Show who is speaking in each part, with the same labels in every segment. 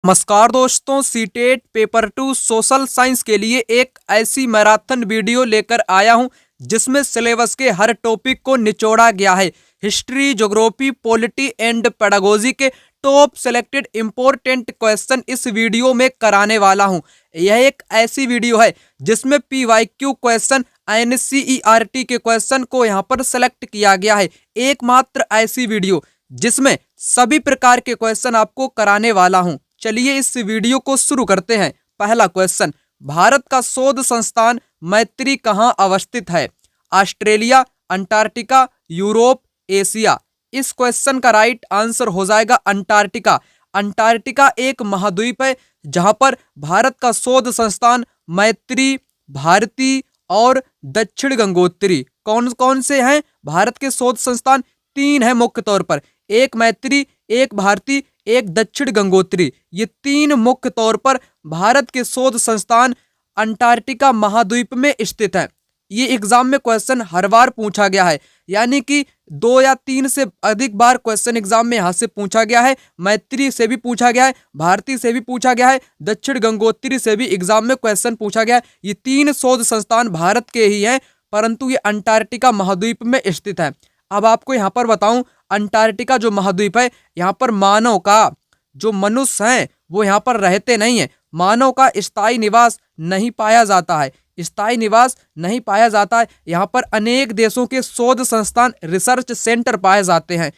Speaker 1: नमस्कार दोस्तों, CTET paper 2 social science के लिए एक ऐसी मैराथन वीडियो लेकर आया हूं जिसमें सिलेबस के हर टॉपिक को निचोड़ा गया है। History, geography, polity and pedagogy के टॉप सेलेक्टेड इंपॉर्टेंट क्वेश्चन इस वीडियो में कराने वाला हूं। यह एक ऐसी वीडियो है जिसमें PYQ क्वेश्चन, NCERT के क्वेश्चन को यहां पर सेलेक्ट किया गया है। एकमात्र ऐसी वीडियो जिसमें सभी प्रकार के क्वेश्चन आपको कराने वाला हूं। चलिए इस वीडियो को शुरू करते हैं। पहला क्वेश्चन, भारत का शोध संस्थान मैत्री कहाँ अवस्थित है? Australia, Antarctica, Europe, Asia. इस क्वेश्चन का राइट आंसर हो जाएगा अंटार्कटिका। अंटार्कटिका एक महाद्वीप है जहां पर भारत का शोध संस्थान मैत्री, भारती और दक्षिण गंगोत्री कौन कौन से हैं? भारत के शोध संस्थान 3 है मुख्य तौर पर, एक मैत्री, एक भारती, एक दक्षिण गंगोत्री। ये 3 मुख्य तौर पर भारत के शोध संस्थान अंटार्कटिका महाद्वीप में स्थित है। ये एग्जाम में क्वेश्चन हर बार पूछा गया है, यानी कि 2 या 3 से अधिक बार क्वेश्चन एग्जाम में यहाँ से पूछा गया है। मैत्री से भी पूछा गया है, भारती से भी पूछा गया है, दक्षिण गंगोत्री से भी एग्जाम में क्वेश्चन पूछा गया है। ये 3 शोध संस्थान भारत के ही हैं, परंतु ये अंटार्कटिका महाद्वीप में स्थित है। अब आपको यहाँ पर बताऊं, अंटार्कटिका जो महाद्वीप है, यहाँ पर मानव का जो मनुष्य हैं वो यहाँ पर रहते नहीं है। मानव का स्थायी निवास नहीं पाया जाता है, स्थायी निवास नहीं पाया जाता है। यहाँ पर अनेक देशों के शोध संस्थान, रिसर्च सेंटर पाए जाते हैं,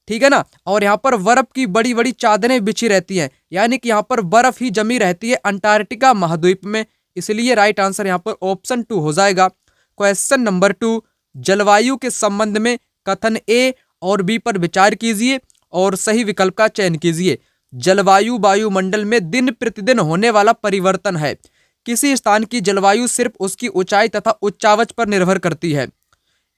Speaker 1: ठीक है ना। और यहाँ पर बर्फ की बड़ी बड़ी चादरें बिछी रहती हैं, यानी कि यहाँ पर बर्फ ही जमी रहती है अंटार्कटिका महाद्वीप में। इसलिए राइट आंसर यहाँ पर ऑप्शन 2 हो जाएगा। क्वेश्चन नंबर 2, जलवायु के संबंध में कथन ए और बी पर विचार कीजिए और सही विकल्प का चयन कीजिए। जलवायु वायुमंडल में दिन प्रतिदिन होने वाला परिवर्तन है। किसी स्थान की जलवायु सिर्फ उसकी ऊंचाई तथा उच्चावच पर निर्भर करती है।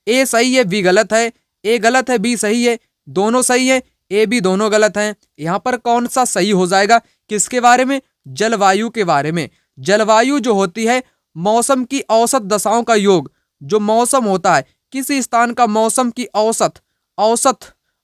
Speaker 1: ए सही है, बी गलत है। ए गलत है, बी सही है। दोनों सही है, ए बी दोनों गलत हैं। यहाँ पर कौन सा सही हो जाएगा? किसके बारे में? जलवायु के बारे में। जलवायु जो होती है मौसम की औसत दशाओं का योग। जो मौसम होता है, किसी स्थान का मौसम की औसत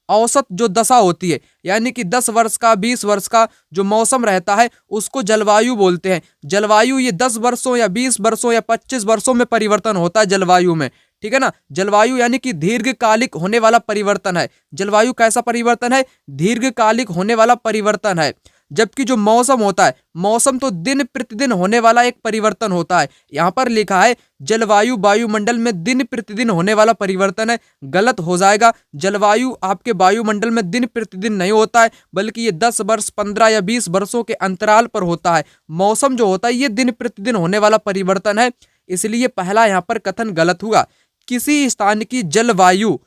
Speaker 1: औसत जो दशा होती है, यानी कि 10 वर्ष का, 20 वर्ष का जो मौसम रहता है उसको जलवायु बोलते हैं। जलवायु ये 10 वर्षों या 20 वर्षों या 25 वर्षों में परिवर्तन होता है जलवायु में, ठीक है ना। जलवायु यानी कि दीर्घकालिक होने वाला परिवर्तन है। जलवायु कैसा परिवर्तन है? दीर्घकालिक होने वाला परिवर्तन है। जबकि जो मौसम होता है, मौसम तो दिन प्रतिदिन होने वाला एक परिवर्तन होता है। यहाँ पर लिखा है जलवायु वायुमंडल में दिन प्रतिदिन होने वाला परिवर्तन है, गलत हो जाएगा। जलवायु आपके वायुमंडल में दिन प्रतिदिन नहीं होता है, बल्कि ये 10 वर्ष, 15 या 20 वर्षों के अंतराल पर होता है। मौसम जो होता है ये दिन प्रतिदिन होने वाला परिवर्तन है, इसलिए पहला यहाँ पर कथन गलत हुआ। किसी स्थान की जलवायु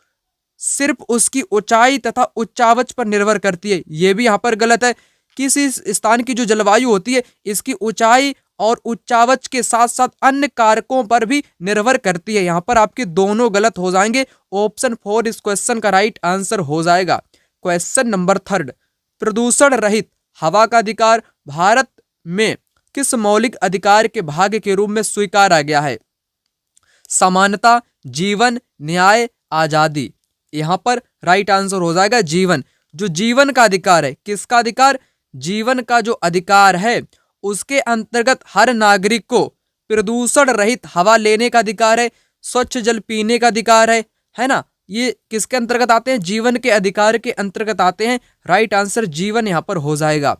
Speaker 1: सिर्फ उसकी ऊंचाई तथा उच्चावच पर निर्भर करती है, ये भी यहाँ पर गलत है। किसी स्थान की जो जलवायु होती है इसकी ऊंचाई और उच्चावच के साथ साथ अन्य कारकों पर भी निर्भर करती है। यहाँ पर आपके दोनों गलत हो जाएंगे। ऑप्शन 4 इस क्वेश्चन का राइट आंसर हो जाएगा। क्वेश्चन नंबर 3, प्रदूषण रहित हवा का अधिकार भारत में किस मौलिक अधिकार के भाग के रूप में स्वीकारा गया है? समानता, जीवन, न्याय, आजादी। यहाँ पर राइट आंसर हो जाएगा जीवन। जो जीवन का अधिकार है, किसका अधिकार? जीवन का जो अधिकार है उसके अंतर्गत हर नागरिक को प्रदूषण रहित हवा लेने का अधिकार है, स्वच्छ जल पीने का अधिकार है ना। ये किसके अंतर्गत आते हैं? जीवन के अधिकार के अंतर्गत आते हैं। राइट आंसर जीवन यहाँ पर हो जाएगा।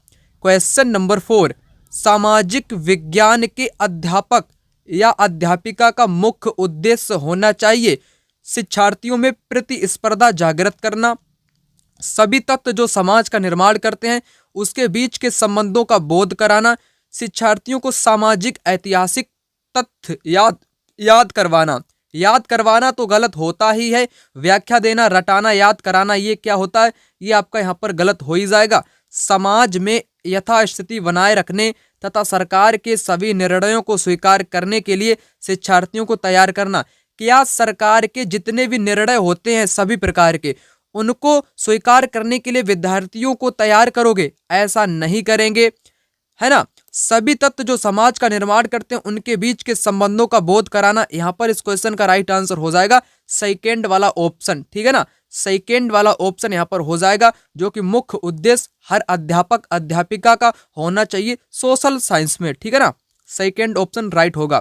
Speaker 1: क्वेश्चन नंबर 4, सामाजिक विज्ञान के अध्यापक या अध्यापिका का मुख्य उद्देश्य होना चाहिए शिक्षार्थियों में प्रतिस्पर्धा जागृत करना, सभी तत्व जो समाज का निर्माण करते हैं उसके बीच के संबंधों का बोध कराना, शिक्षार्थियों को सामाजिक ऐतिहासिक तथ्य याद करवाना तो गलत होता ही है। व्याख्या देना, रटाना, याद कराना ये क्या होता है? ये आपका यहाँ पर गलत हो ही जाएगा। समाज में यथास्थिति बनाए रखने तथा सरकार के सभी निर्णयों को स्वीकार करने के लिए शिक्षार्थियों को तैयार करना। क्या सरकार के जितने भी निर्णय होते हैं सभी प्रकार के, उनको स्वीकार करने के लिए विद्यार्थियों को तैयार करोगे? ऐसा नहीं करेंगे, है ना। सभी तत्व जो समाज का निर्माण करते हैं उनके बीच के संबंधों का बोध कराना। यहाँ पर इस क्वेश्चन का राइट आंसर हो जाएगा सेकेंड वाला ऑप्शन, ठीक है ना। सेकेंड वाला ऑप्शन यहाँ पर हो जाएगा, जो कि मुख्य उद्देश्य हर अध्यापक अध्यापिका का होना चाहिए सोशल साइंस में, ठीक है ना। सेकेंड ऑप्शन राइट होगा।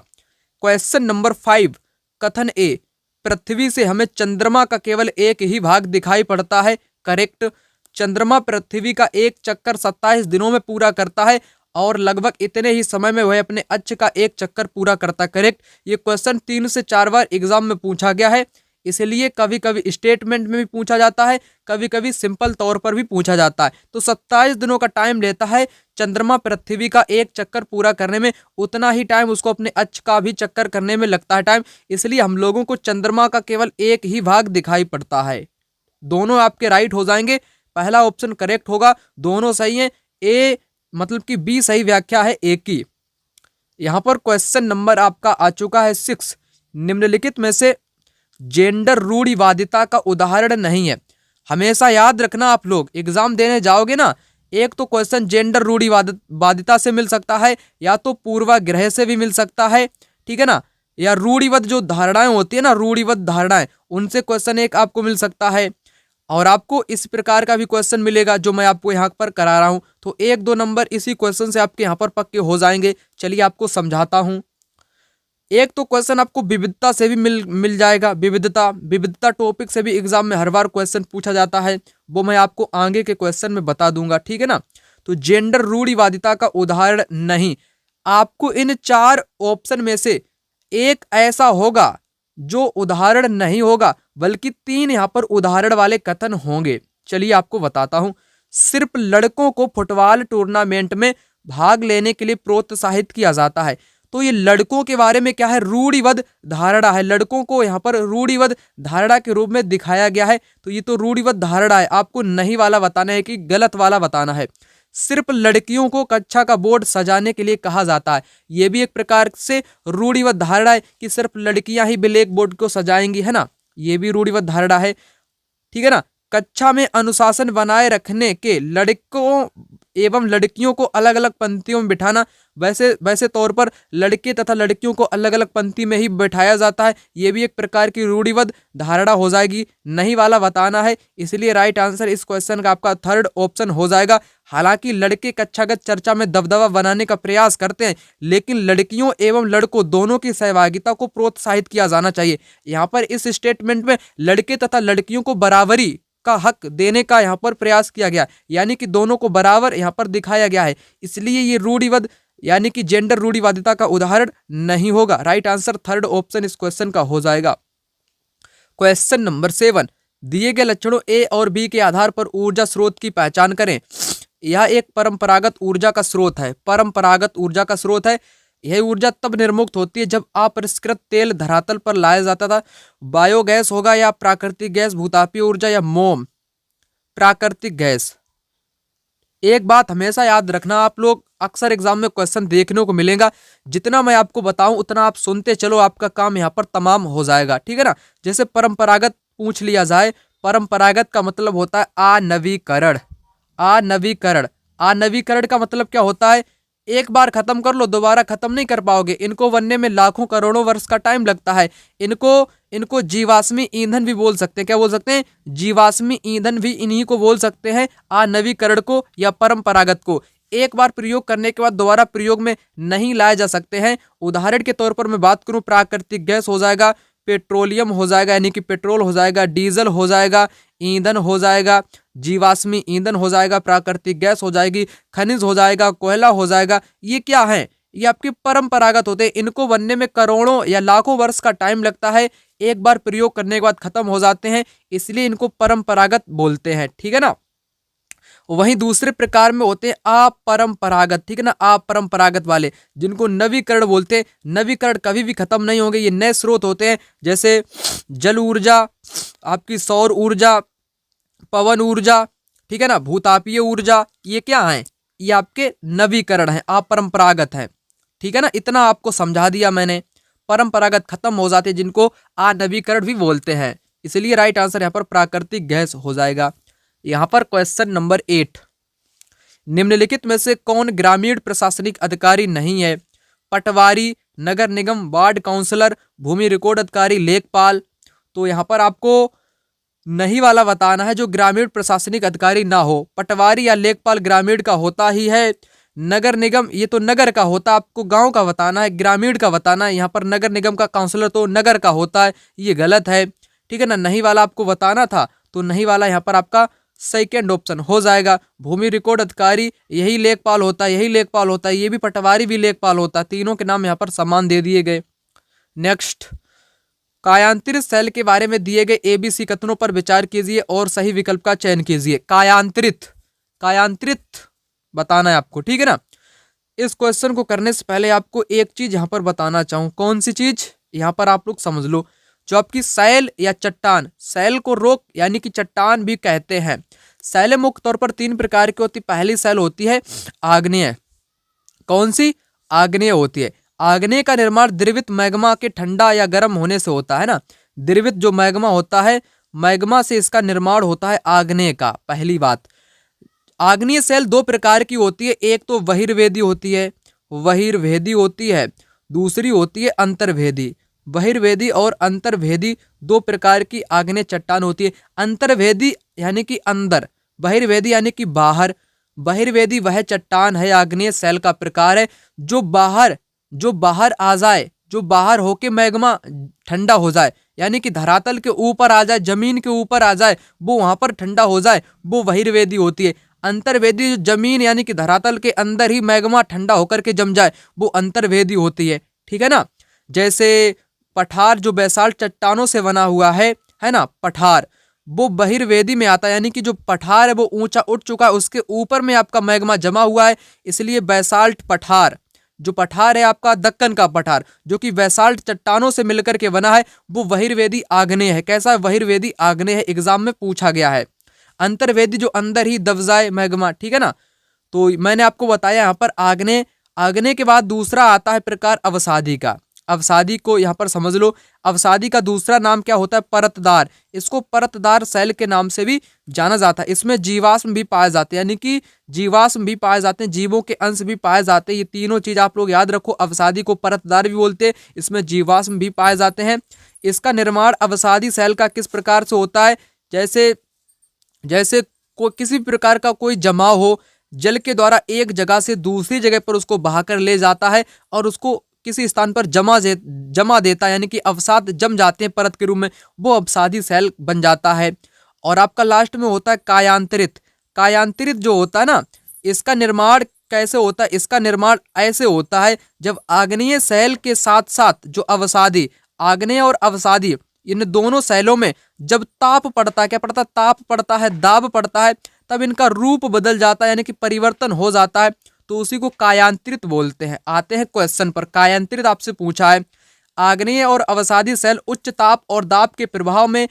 Speaker 1: क्वेश्चन नंबर 5, कथन ए, पृथ्वी से हमें चंद्रमा का केवल एक ही भाग दिखाई पड़ता है। करेक्ट। चंद्रमा पृथ्वी का एक चक्कर 27 दिनों में पूरा करता है और लगभग इतने ही समय में वह अपने अक्ष का एक चक्कर पूरा करता है। करेक्ट। ये क्वेश्चन 3 से 4 बार एग्जाम में पूछा गया है, इसलिए कभी कभी स्टेटमेंट में भी पूछा जाता है, कभी कभी सिंपल तौर पर भी पूछा जाता है। तो 27 दिनों का टाइम लेता है चंद्रमा पृथ्वी का एक चक्कर पूरा करने में, उतना ही टाइम उसको अपने अक्ष का भी चक्कर करने में लगता है टाइम, इसलिए हम लोगों को चंद्रमा का केवल एक ही भाग दिखाई पड़ता है। दोनों आपके राइट हो जाएंगे, पहला ऑप्शन करेक्ट होगा, दोनों सही है। ए मतलब कि बी सही व्याख्या है ए की। यहां पर क्वेश्चन नंबर आपका आ चुका है 6, निम्नलिखित में से जेंडर रूढ़िवादिता का उदाहरण नहीं है। हमेशा याद रखना, आप लोग एग्जाम देने जाओगे ना, एक तो क्वेश्चन जेंडर रूढ़िवादिता से मिल सकता है, या तो पूर्वाग्रह से भी मिल सकता है, ठीक है ना, या रूढ़िवाद जो धारणाएं होती है ना, रूढ़िवाद धारणाएं, उनसे क्वेश्चन एक आपको मिल सकता है, और आपको इस प्रकार का भी क्वेश्चन मिलेगा जो मैं आपको यहाँ पर करा रहा हूं। तो 1-2 नंबर इसी क्वेश्चन से आपके यहाँ पर पक्के हो जाएंगे। चलिए आपको समझाता हूं। एक तो क्वेश्चन आपको विविधता से भी मिल जाएगा। विविधता टॉपिक से भी एग्जाम में हर बार क्वेश्चन पूछा जाता है, वो मैं आपको आगे के क्वेश्चन में बता दूंगा, ठीक है ना। तो जेंडर रूढ़िवादिता का उदाहरण नहीं, आपको इन 4 ऑप्शन में से एक ऐसा होगा जो उदाहरण नहीं होगा, बल्कि 3 यहाँ पर उदाहरण वाले कथन होंगे। चलिए आपको बताता हूं। सिर्फ लड़कों को फुटबॉल टूर्नामेंट में भाग लेने के लिए प्रोत्साहित किया जाता है। तो ये लड़कों के बारे में क्या है, रूढ़िवाद धारणा है, लड़कों को यहाँ पर रूढ़िवाद धारणा के रूप में दिखाया गया है। तो ये तो रूढ़िवाद धारणा है, आपको नहीं वाला बताना है कि गलत वाला बताना है। सिर्फ लड़कियों को कक्षा का बोर्ड सजाने के लिए कहा जाता है, ये भी एक प्रकार से रूढ़िवाद धारणा है कि सिर्फ लड़कियां ही ब्लैक बोर्ड को सजाएंगी, है ना, ये भी रूढ़िवाद धारणा है, ठीक है ना। कक्षा में अनुशासन बनाए रखने के लड़कों एवं लड़कियों को अलग अलग पंक्तियों में बिठाना, वैसे तौर पर लड़के तथा लड़कियों को अलग अलग पंक्ति में ही बैठाया जाता है, ये भी एक प्रकार की रूढ़िवाद धारणा हो जाएगी। नहीं वाला बताना है, इसलिए राइट आंसर इस क्वेश्चन का आपका 3rd ऑप्शन हो जाएगा। हालांकि लड़के कक्षागत चर्चा में दबदबा बनाने का प्रयास करते हैं, लेकिन लड़कियों एवं लड़कों दोनों की सहभागिता को प्रोत्साहित किया जाना चाहिए। यहाँ पर इस स्टेटमेंट में लड़के तथा लड़कियों को बराबरी का हक देने का यहाँ पर प्रयास किया गया, यानी कि दोनों को बराबर यहाँ पर दिखाया गया है, इसलिए ये रूढ़िवाद यानी कि जेंडर रूढ़िवादिता का उदाहरण नहीं होगा। राइट आंसर 3rd ऑप्शन इस क्वेश्चन का हो जाएगा। क्वेश्चन नंबर 7, दिए गए लक्षणों ए और बी के आधार पर ऊर्जा स्रोत की पहचान करें। यह एक परंपरागत ऊर्जा का स्रोत है, परंपरागत ऊर्जा का स्रोत है। यह ऊर्जा तब निर्मुक्त होती है जब अपरिष्कृत तेल धरातल पर लाया जाता था। बायोगैस होगा या प्राकृतिक गैस, भूतापीय ऊर्जा या मोम, प्राकृतिक गैस। एक बात हमेशा याद रखना, आप लोग अक्सर एग्जाम में क्वेश्चन देखने को मिलेगा, जितना मैं आपको बताऊं उतना आप सुनते चलो, आपका काम यहाँ पर तमाम हो जाएगा, ठीक है ना। जैसे परंपरागत पूछ लिया जाए, परंपरागत का मतलब होता है अनवीकरण। अनवीकरण, अनवीकरण का मतलब क्या होता है, एक बार खत्म कर लो दोबारा खत्म नहीं कर पाओगे, इनको बनने में लाखों करोड़ों वर्ष का टाइम लगता है। इनको जीवाश्मी ईंधन भी बोल सकते हैं। क्या बोल सकते हैं, जीवाश्मी ईंधन भी इन्हीं को बोल सकते हैं, अनवीकरण को या परंपरागत को। एक बार प्रयोग करने के बाद दोबारा प्रयोग में नहीं लाए जा सकते हैं। उदाहरण के तौर पर मैं बात करूं, प्राकृतिक गैस हो जाएगा, पेट्रोलियम हो जाएगा यानी कि पेट्रोल हो जाएगा, डीजल हो जाएगा, ईंधन हो जाएगा, जीवाश्मी ईंधन हो जाएगा, प्राकृतिक गैस हो जाएगी, खनिज हो जाएगा, कोयला हो जाएगा। ये क्या है, ये आपके परंपरागत होते हैं। इनको बनने में करोड़ों या लाखों वर्ष का टाइम लगता है, एक बार प्रयोग करने के बाद खत्म हो जाते हैं, इसलिए इनको परंपरागत बोलते हैं, ठीक है ना। वहीं दूसरे प्रकार में होते हैं अपरंपरागत, ठीक है ना, अपरंपरागत वाले जिनको नवीकरण बोलते हैं। नवीकरण कभी भी खत्म नहीं होंगे, ये नए स्रोत होते हैं, जैसे जल ऊर्जा, आपकी सौर ऊर्जा, पवन ऊर्जा, ठीक है ना, भूतापीय ऊर्जा, ये क्या है, ये आपके नवीकरण है, अपरंपरागत है, ठीक है ना। इतना आपको समझा दिया मैंने। परंपरागत खत्म हो जाते हैं जिनको अनवीकरण भी बोलते हैं, इसलिए राइट आंसर यहाँ पर प्राकृतिक गैस हो जाएगा। यहाँ पर क्वेश्चन नंबर 8, निम्नलिखित में से कौन ग्रामीण प्रशासनिक अधिकारी नहीं है। पटवारी, नगर निगम वार्ड काउंसलर, भूमि रिकॉर्ड अधिकारी, लेखपाल। तो यहाँ पर आपको नहीं वाला बताना है जो ग्रामीण प्रशासनिक अधिकारी ना हो। पटवारी या लेखपाल ग्रामीण का होता ही है। नगर निगम, ये तो नगर का होता, आपको गांव का बताना है, ग्रामीण का बताना है। यहाँ पर नगर निगम का काउंसलर तो नगर का होता है, ये गलत है, ठीक है ना। नहीं वाला आपको बताना था, तो नहीं वाला यहाँ पर आपका सेकेंड ऑप्शन हो जाएगा। भूमि रिकॉर्ड अधिकारी यही लेखपाल होता है, यही लेखपाल होता है, ये भी पटवारी भी लेखपाल होता है। तीनों के नाम यहाँ पर समान दे दिए गए। नेक्स्ट, कायांतरित सेल के बारे में दिए गए एबीसी कथनों पर विचार कीजिए और सही विकल्प का चयन कीजिए। कायांतरित, कायांतरित बताना है आपको, ठीक है ना। इस क्वेश्चन को करने से पहले आपको एक चीज यहाँ पर बताना चाहूँ। कौन सी चीज, यहाँ पर आप लोग समझ लो। जो आपकी सैल या चट्टान, सैल को रोक यानी कि चट्टान भी कहते हैं। सैलें मुख्य तौर पर 3 प्रकार की होती। पहली सैल होती है आग्नेय। कौन सी? आग्नेय होती है। आग्नेय का निर्माण द्रवित मैग्मा के ठंडा या गर्म होने से होता है ना। द्रवित जो मैग्मा होता है, मैग्मा से इसका निर्माण होता है आग्नेय का। पहली बात, आग्नेय सेल 2 प्रकार की होती है। एक तो बहिर्वेदी होती है, बहिर्वेदी होती है। दूसरी होती है अंतर्वेदी। बहिर्वेदी और अंतर्वेदी 2 प्रकार की आग्नेय चट्टान होती है। अंतर्वेदी यानी कि अंदर, बहिर्वेदी यानी कि बाहर। बहिर्वेदी वह चट्टान है, आग्नेय सेल का प्रकार है जो बाहर आ जाए, जो बाहर होके मैग्मा ठंडा हो जाए, यानी कि धरातल के ऊपर आ जाए, जमीन के ऊपर आ जाए, वो वहां पर ठंडा हो जाए, वो बहिर्वेदी होती है। अंतर्वेदी जो जमीन यानी कि धरातल के अंदर ही मैग्मा ठंडा होकर के जम जाए, वो अंतर्वेदी होती है, ठीक है ना। जैसे पठार जो बेसाल्ट चट्टानों से बना हुआ है ना, पठार, वो बहिर्वेदी में आता है। यानी कि जो पठार है वो ऊंचा उठ चुका है, उसके ऊपर में आपका मैग्मा जमा हुआ है, इसलिए बेसाल्ट पठार। जो पठार है आपका दक्कन का पठार, जो कि बेसाल्ट चट्टानों से मिलकर के बना है, वो बहिर्वेदी आग्नेय है। कैसा? बहिर्वेदी आग्नेय है, एग्जाम में पूछा गया है। अंतर्वेदी जो अंदर ही दब जाए मैग्मा, ठीक है ना। तो मैंने आपको बताया यहाँ पर आग्नेय। आग्नेय के बाद दूसरा आता है प्रकार अवसादी का। अवसादी को यहाँ पर समझ लो। अवसादी का दूसरा नाम क्या होता है? परतदार। इसको परतदार सेल के नाम से भी जाना जाता है। इसमें जीवाश्म भी पाए जाते हैं, यानी कि जीवाश्म भी पाए जाते हैं, जीवों के अंश भी पाए जाते हैं। ये तीनों चीज आप लोग याद रखो। अवसादी को परतदार भी बोलते हैं, इसमें जीवाश्म भी पाए जाते हैं। इसका निर्माण अवसादी सेल का किस प्रकार से होता है? जैसे किसी प्रकार का कोई जमाव हो, जल के द्वारा एक जगह से दूसरी जगह पर उसको बहाकर ले जाता है और उसको किसी स्थान पर जमा देता है, यानी कि अवसाद जम जाते हैं परत के रूप में, वो अवसादी सेल बन जाता है। और आपका लास्ट में होता है कायांतरित। कायांतरित जो होता है ना, इसका निर्माण कैसे होता है? इसका निर्माण ऐसे होता है जब आग्नेय सेल के साथ साथ जो अवसादी, आग्नेय और अवसादी, इन दोनों सेलों में जब ताप पड़ता है, क्या पड़ता है? ताप पड़ता है, दाब पड़ता है, तब इनका रूप बदल जाता है, यानी कि परिवर्तन हो जाता है, तो उसी को कायांतरित बोलते हैं। आते हैं क्वेश्चन पर। कायांतरित आपसे पूछा है, आग्नेय और अवसादी सेल उच्च ताप और दाब के प्रभाव में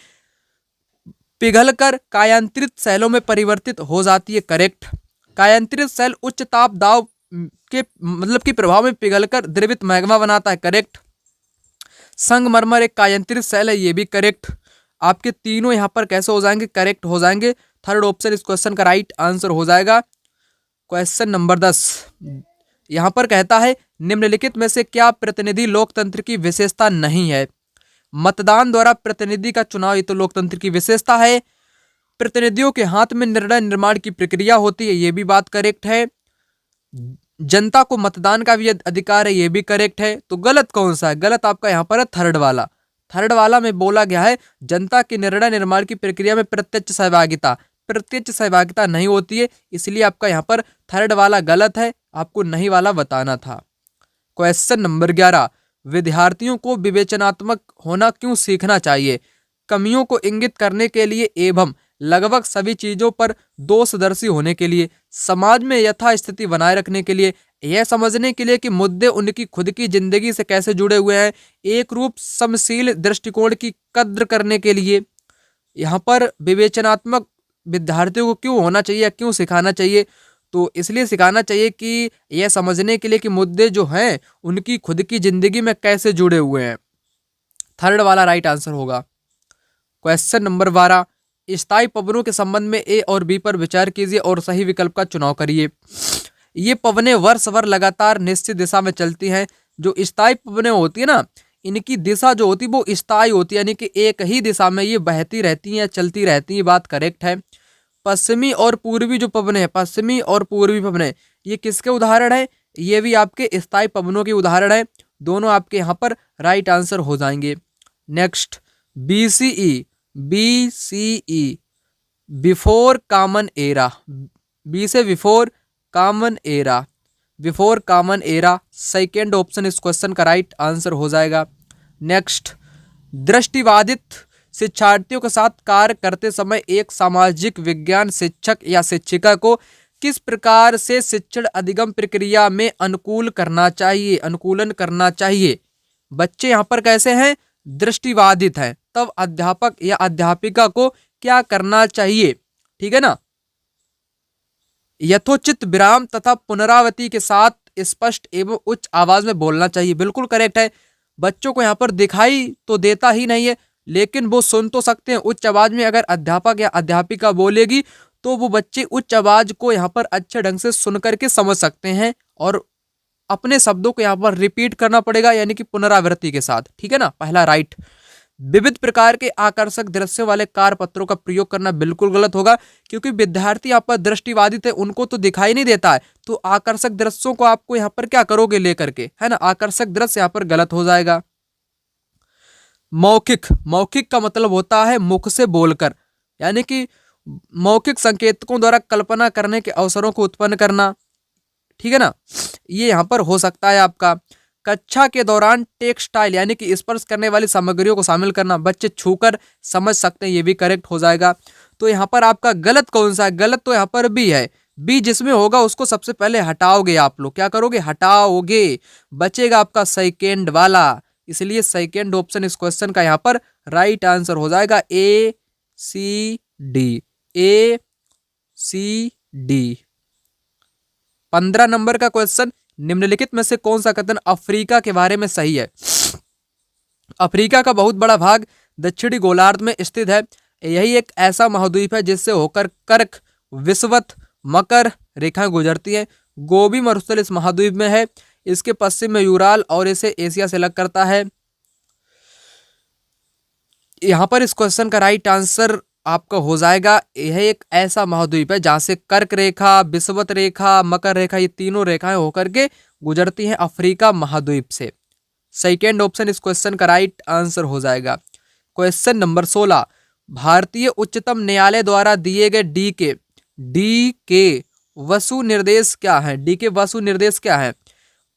Speaker 1: पिघलकर कायांतरित सेलों में परिवर्तित हो जाती है। करेक्ट। कायांतरित सेल उच्च ताप दाब के प्रभाव में पिघलकर द्रवित मैग्मा बनाता है। करेक्ट। संगमरमर एक कायांतरित सेल है, ये भी करेक्ट। आपके तीनों यहाँ पर कैसे हो जाएंगे? करेक्ट हो जाएंगे। थर्ड ऑप्शन इस क्वेश्चन का राइट आंसर हो जाएगा। क्वेश्चन नंबर 10 यहाँ पर कहता है, निम्नलिखित में से क्या प्रतिनिधि लोकतंत्र की विशेषता नहीं है? मतदान द्वारा प्रतिनिधि का चुनाव, ये तो लोकतंत्र की विशेषता है। प्रतिनिधियों के हाथ में निर्णय निर्माण की प्रक्रिया होती है, ये भी बात करेक्ट है। जनता को मतदान का भी अधिकार है, ये भी करेक्ट है। तो गलत कौन सा है? गलत आपका यहाँ पर है थर्ड वाला। थर्ड वाला में बोला गया है जनता की निर्णय निर्माण की प्रक्रिया में प्रत्यक्ष सहभागिता। प्रत्यक्ष सहभागिता नहीं होती है, इसलिए आपका यहाँ पर थर्ड वाला गलत है, आपको नहीं वाला बताना था। क्वेश्चन नंबर 11, विद्यार्थियों को विवेचनात्मक होना क्यों सीखना चाहिए? कमियों को इंगित करने के लिए एवं लगभग सभी चीजों पर दोषदर्शी होने के लिए, समाज में यथास्थिति बनाए रखने के लिए, यह समझने के लिए कि मुद्दे उनकी खुद की जिंदगी से कैसे जुड़े हुए हैं, एक रूप समशील दृष्टिकोण की कद्र करने के लिए। यहाँ पर विवेचनात्मक विद्यार्थियों को क्यों होना चाहिए, क्यों सिखाना चाहिए? तो इसलिए सिखाना चाहिए कि यह समझने के लिए कि मुद्दे जो हैं उनकी खुद की जिंदगी में कैसे जुड़े हुए हैं। थर्ड वाला राइट आंसर होगा। क्वेश्चन नंबर 12, स्थायी पवनों के संबंध में ए और बी पर विचार कीजिए और सही विकल्प का चुनाव करिए। ये पवनें वर्ष भर लगातार निश्चित दिशा में चलती हैं। जो स्थायी पवनें होती है ना, इनकी दिशा जो होती है वो स्थायी होती है, यानी कि एक ही दिशा में ये बहती रहती हैं, चलती रहती हैं। बात करेक्ट है। पश्चिमी और पूर्वी जो पवनें हैं, पश्चिमी और पूर्वी पवनें, ये किसके उदाहरण है? ये भी आपके स्थायी पवनों के उदाहरण है। दोनों आपके यहाँ पर राइट आंसर हो जाएंगे। Next, BCE, BCE before common era, B से before common era, before common era, second option इस क्वेश्चन का राइट आंसर हो जाएगा। नेक्स्ट, दृष्टिबाधित शिक्षार्थियों के साथ कार्य करते समय एक सामाजिक विज्ञान शिक्षक या शिक्षिका को किस प्रकार से शिक्षण अधिगम प्रक्रिया में अनुकूलन करना चाहिए? बच्चे यहाँ पर कैसे हैं? दृष्टिबाधित हैं, तब अध्यापक या अध्यापिका को क्या करना चाहिए? ठीक है ना। यथोचित विराम तथा पुनरावृत्ति के साथ स्पष्ट एवं उच्च आवाज में बोलना चाहिए। बिल्कुल करेक्ट है। बच्चों को यहाँ पर दिखाई तो देता ही नहीं है, लेकिन वो सुन तो सकते हैं उच्च आवाज में। अगर अध्यापक या अध्यापिका बोलेगी तो वो बच्चे उच्च आवाज को यहाँ पर अच्छे ढंग से सुन करके समझ सकते हैं, और अपने शब्दों को यहाँ पर रिपीट करना पड़ेगा, यानी कि पुनरावृत्ति के साथ। ठीक है ना, पहला राइट। विविध प्रकार के आकर्षक दृश्यों वाले कारपत्रों का प्रयोग करना बिल्कुल गलत होगा, क्योंकि विद्यार्थी यहाँ पर दृष्टिबाधित है, उनको तो दिखाई नहीं देता है, तो आकर्षक दृश्यों को आपको यहाँ पर क्या करोगे लेकर के, है ना। आकर्षक दृश्य यहाँ पर गलत हो जाएगा। मौखिक, मौखिक का मतलब होता है मुख से बोलकर, यानी कि मौखिक संकेतकों द्वारा कल्पना करने के अवसरों को उत्पन्न करना। ठीक है ना, ये यहाँ पर हो सकता है आपका। कक्षा के दौरान टेक्सटाइल यानी कि स्पर्श करने वाली सामग्रियों को शामिल करना, बच्चे छूकर समझ सकते हैं, ये भी करेक्ट हो जाएगा। तो यहाँ पर आपका गलत कौन सा है? गलत तो यहाँ पर बी है। बी जिसमें होगा उसको सबसे पहले हटाओगे आप लोग। क्या करोगे? हटाओगे। बचेगा आपका सेकेंड वाला, इसलिए सेकेंड ऑप्शन इस क्वेश्चन का यहाँ पर राइट आंसर हो जाएगा। ए सी डी, ए सी डी। 15 नंबर का क्वेश्चन, निम्नलिखित में से कौन सा कथन अफ्रीका के बारे में सही है? अफ्रीका का बहुत बड़ा भाग दक्षिणी गोलार्ध में स्थित है। यही एक ऐसा महाद्वीप है जिससे होकर कर्क, विषुवत, मकर रेखाएं गुजरती हैं। गोबी मरुस्थल इस महाद्वीप में है। इसके पश्चिम में यूराल और इसे एशिया से अलग करता है। यहाँ पर इस क्वेश्चन का राइट आंसर आपका हो जाएगा, यह एक ऐसा महाद्वीप है जहां से कर्क रेखा, विषुवत रेखा, मकर रेखा, ये तीनों रेखाएं होकर के गुजरती हैं अफ्रीका महाद्वीप से। सेकेंड ऑप्शन इस क्वेश्चन का राइट आंसर हो जाएगा। क्वेश्चन नंबर 16, भारतीय उच्चतम न्यायालय द्वारा दिए गए डी के वसु निर्देश क्या है? डी के वसु निर्देश क्या है?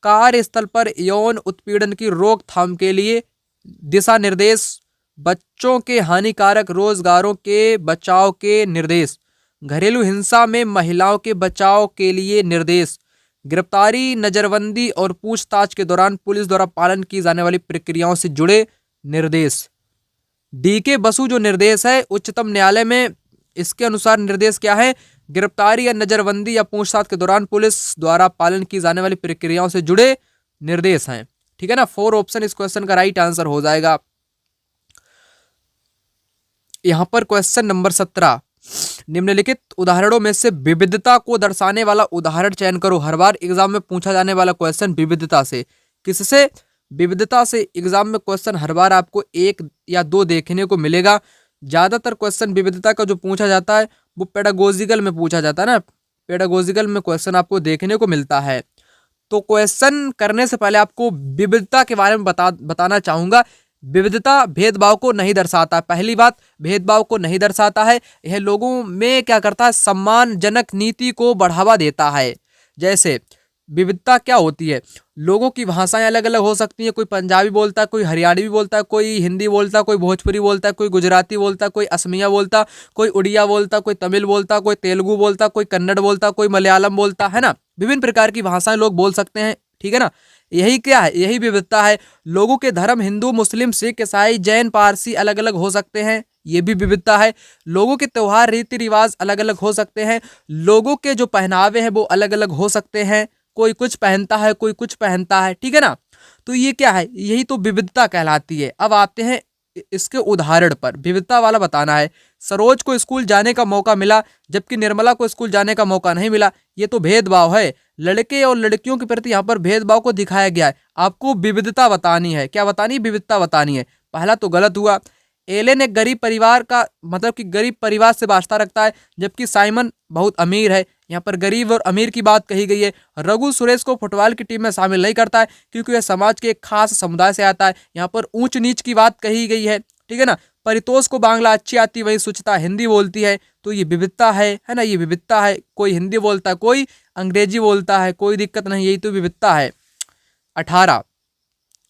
Speaker 1: कार्यस्थल पर यौन उत्पीड़न की रोकथाम के लिए दिशा निर्देश, बच्चों के हानिकारक रोजगारों के बचाव के निर्देश, घरेलू हिंसा में महिलाओं के बचाव के लिए निर्देश, गिरफ्तारी, नजरबंदी और पूछताछ के दौरान पुलिस द्वारा पालन की जाने वाली प्रक्रियाओं से जुड़े निर्देश। डी के बसु जो निर्देश है उच्चतम न्यायालय में, इसके अनुसार निर्देश क्या है? गिरफ्तारी या नजरबंदी या पूछताछ के दौरान पुलिस द्वारा पालन की जाने वाली प्रक्रियाओं से जुड़े निर्देश हैं। ठीक है ना, 4 ऑप्शन इस क्वेश्चन का राइट आंसर हो जाएगा। यहाँ पर क्वेश्चन नंबर 17, निम्नलिखित उदाहरणों में से विविधता को दर्शाने वाला उदाहरण चयन करो। हर बार एग्जाम में पूछा जाने वाला क्वेश्चन विविधता से, किससे? विविधता से एग्जाम में क्वेश्चन हर बार आपको 1 या 2 देखने को मिलेगा। ज्यादातर क्वेश्चन विविधता का जो पूछा जाता है वो पेडागोजिकल में पूछा जाता है ना, पेडागोजिकल में क्वेश्चन आपको देखने को मिलता है। तो क्वेश्चन करने से पहले आपको विविधता के बारे में बताना चाहूंगा। विविधता भेदभाव को नहीं दर्शाता। पहली बात, भेदभाव को नहीं दर्शाता है। यह लोगों में क्या करता है? सम्मानजनक नीति को बढ़ावा देता है। जैसे विविधता क्या होती है? लोगों की भाषाएं अलग अलग हो सकती हैं। कोई पंजाबी बोलता है, कोई हरियाणवी बोलता है, कोई हिंदी बोलता है, कोई भोजपुरी बोलता है, कोई गुजराती बोलता है, कोई असमिया बोलता, कोई उड़िया बोलता, कोई तमिल बोलता, कोई तेलुगु बोलता, कोई कन्नड़ बोलता, कोई मलयालम बोलता है ना। विभिन्न प्रकार की भाषाएं लोग बोल सकते हैं। ठीक है ना, यही क्या है? यही विविधता है। लोगों के धर्म हिंदू, मुस्लिम, सिख, ईसाई, जैन, पारसी अलग अलग हो सकते हैं, ये भी विविधता है। लोगों के त्योहार, रीति रिवाज अलग अलग हो सकते हैं। लोगों के जो पहनावे हैं वो अलग अलग हो सकते हैं। कोई कुछ पहनता है, कोई कुछ पहनता है। ठीक है ना, तो ये क्या है? यही तो विविधता कहलाती है। अब आते हैं इसके उदाहरण पर। विविधता वाला बताना है। सरोज को स्कूल जाने का मौका मिला जबकि निर्मला को स्कूल जाने का मौका नहीं मिला, ये तो भेदभाव है। लड़के और लड़कियों के प्रति यहाँ पर भेदभाव को दिखाया गया है। आपको विविधता बतानी है। क्या बतानी? विविधता बतानी है। पहला तो गलत हुआ। एलेन एक गरीब परिवार का मतलब कि गरीब परिवार से वास्ता रखता है, जबकि साइमन बहुत अमीर है। यहाँ पर गरीब और अमीर की बात कही गई है। रघु सुरेश को फुटबॉल की टीम में शामिल नहीं करता है क्योंकि वह समाज के एक खास समुदाय से आता है। यहाँ पर ऊंच नीच की बात कही गई है, ठीक है ना। परितोष को बांग्ला अच्छी आती, वही सुचिता हिंदी बोलती है, तो ये विविधता है ना, ये विविधता है। कोई हिंदी बोलता है, कोई अंग्रेजी बोलता है, कोई दिक्कत नहीं, यही तो विविधता है। 18,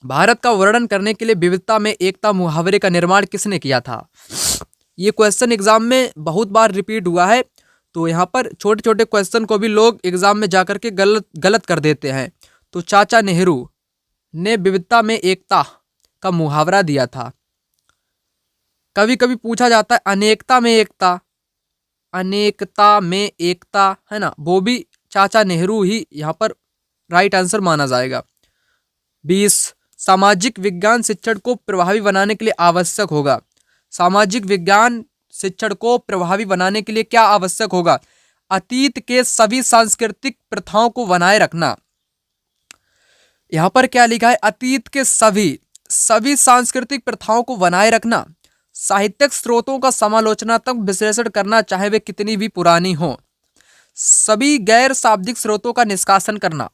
Speaker 1: भारत का वर्णन करने के लिए विविधता में एकता मुहावरे का निर्माण किसने किया था? ये क्वेश्चन एग्जाम में बहुत बार रिपीट हुआ है, तो यहाँ पर छोटे छोटे क्वेश्चन को भी लोग एग्जाम में जाकर के गलत कर देते हैं। तो चाचा नेहरू ने विविधता में एकता का मुहावरा दिया था। कभी कभी पूछा जाता है अनेकता में एकता, अनेकता में एकता, है ना, वो भी चाचा नेहरू ही यहाँ पर राइट आंसर माना जाएगा। 20, सामाजिक विज्ञान शिक्षण को प्रभावी बनाने के लिए आवश्यक होगा। सामाजिक विज्ञान शिक्षण को प्रभावी बनाने के लिए क्या आवश्यक होगा? अतीत के सभी सांस्कृतिक प्रथाओं को बनाए रखना। यहाँ पर क्या लिखा है? अतीत के सभी सांस्कृतिक प्रथाओं को बनाए रखना। साहित्यिक स्रोतों का समालोचनात्मक विश्लेषण करना, चाहे वे कितनी भी पुरानी हो। सभी गैर शाब्दिक स्रोतों का निष्कासन करना।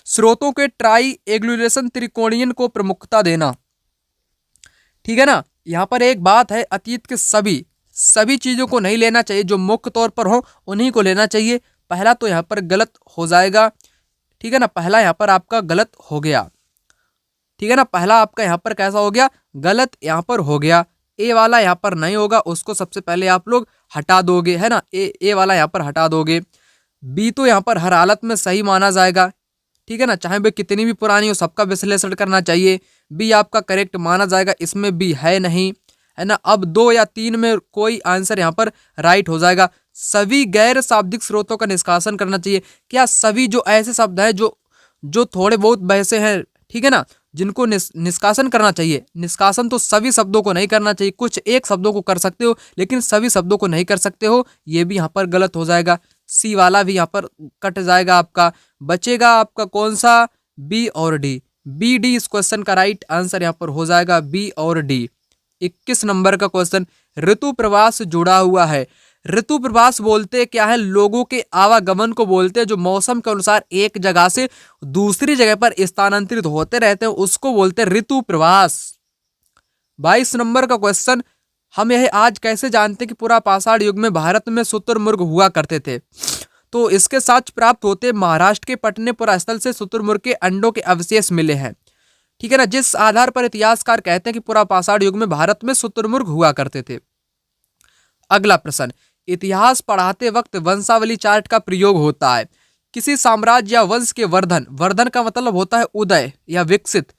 Speaker 1: स्रोतों के ट्राईएंगुलेशन त्रिकोणीय को प्रमुखता देना, ठीक है ना। यहाँ पर एक बात है, अतीत के सभी चीजों को नहीं लेना चाहिए, जो मुख्य तौर पर हो उन्हीं को लेना चाहिए। पहला तो यहाँ पर गलत हो जाएगा, ठीक है ना। पहला यहाँ पर आपका गलत हो गया, ठीक है ना। पहला आपका यहाँ पर कैसा हो गया? गलत यहाँ पर हो गया। ए वाला यहाँ पर नहीं होगा, उसको सबसे पहले आप लोग हटा दोगे, है ना। ए वाला यहाँ पर हटा दोगे। बी तो यहाँ पर हर हालत में सही माना जाएगा, ठीक है ना, चाहे वे कितनी भी पुरानी हो, सबका विश्लेषण करना चाहिए। बी आपका करेक्ट माना जाएगा, इसमें बी है नहीं, है ना। अब 2 या 3 में कोई आंसर यहाँ पर राइट हो जाएगा। सभी गैर शाब्दिक स्रोतों का निष्कासन करना चाहिए। क्या सभी जो ऐसे शब्द हैं जो थोड़े बहुत वैसे हैं, ठीक है ना, जिनको निष्कासन करना चाहिए। निष्कासन तो सभी शब्दों को नहीं करना चाहिए, कुछ एक शब्दों को कर सकते हो, लेकिन सभी शब्दों को नहीं कर सकते हो, ये भी यहाँ पर गलत हो जाएगा। सी वाला भी यहाँ पर कट जाएगा आपका। बचेगा आपका कौन सा? बी और डी। बी डी इस क्वेश्चन का राइट आंसर यहाँ पर हो जाएगा, बी और डी। 21 नंबर का क्वेश्चन, ऋतु प्रवास से जुड़ा हुआ है। ऋतु प्रवास बोलते क्या है? लोगों के आवागमन को बोलते हैं, जो मौसम के अनुसार एक जगह से दूसरी जगह पर स्थानांतरित होते रहते हैं, उसको बोलते हैं ऋतु प्रवास। 22 नंबर का क्वेश्चन, हम यह आज कैसे जानते कि पूरा पाषाण युग में भारत में शुतुरमुर्ग हुआ करते थे? तो इसके साक्ष्य प्राप्त होते महाराष्ट्र के पटनेपुरा स्थल से शुतुरमुर्ग के अंडों के अवशेष मिले हैं, ठीक है ना, जिस आधार पर इतिहासकार कहते हैं कि पूरा पाषाण युग में भारत में शुतुरमुर्ग हुआ करते थे। अगला प्रश्न, इतिहास पढ़ाते वक्त वंशावली चार्ट का प्रयोग होता है। किसी साम्राज्य या वंश के वर्धन का मतलब होता है उदय या विकसित,